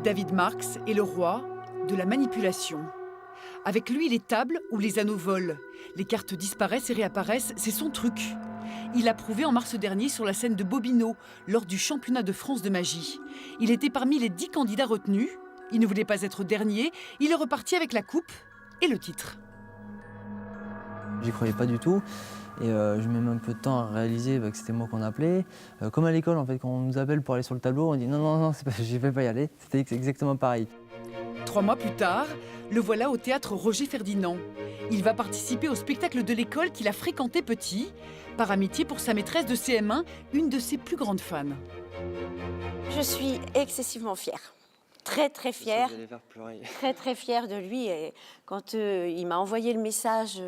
David Marx est le roi de la manipulation. Avec lui, les tables ou les anneaux volent. Les cartes disparaissent et réapparaissent, c'est son truc. Il l'a prouvé en mars dernier sur la scène de Bobino, lors du championnat de France de magie. Il était parmi les 10 candidats retenus. Il ne voulait pas être dernier. Il est reparti avec la coupe et le titre. J'y croyais pas du tout. Et je mets même un peu de temps à réaliser que c'était moi qu'on appelait. Comme à l'école, en fait, quand on nous appelle pour aller sur le tableau, on dit non, je ne vais pas y aller. C'était exactement pareil. 3 mois plus tard, le voilà au théâtre Roger Ferdinand. Il va participer au spectacle de l'école qu'il a fréquenté petit, par amitié pour sa maîtresse de CM1, une de ses plus grandes fans. Je suis excessivement fière. Très fière. Très fière de lui. Et quand il m'a envoyé le message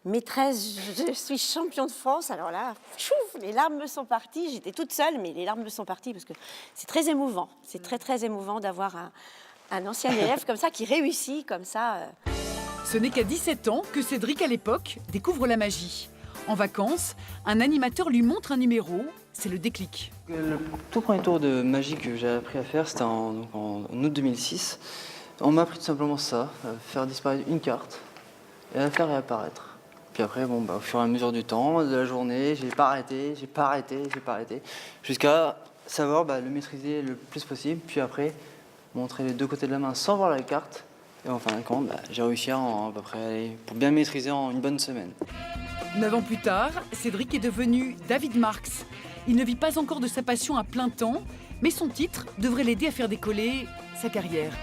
maîtresse, je suis champion de France. Alors là, chouf, les larmes me sont parties. J'étais toute seule, mais les larmes me sont parties parce que c'est très émouvant. C'est très émouvant d'avoir un ancien élève comme ça qui réussit comme ça. Ce n'est qu'à 17 ans que Cédric, à l'époque, découvre la magie. En vacances, un animateur lui montre un numéro. C'est le déclic. Le tout premier tour de magie que j'ai appris à faire, c'était en août 2006. On m'a appris tout simplement ça, faire disparaître une carte et la faire réapparaître. Puis après, au fur et à mesure du temps, de la journée, j'ai pas arrêté, jusqu'à savoir le maîtriser le plus possible. Puis après, montrer les deux côtés de la main sans voir la carte. Et en fin de compte, j'ai réussi à peu près, pour bien maîtriser en une bonne semaine. 9 ans plus tard, Cédric est devenu David Marx. Il ne vit pas encore de sa passion à plein temps, mais son titre devrait l'aider à faire décoller sa carrière.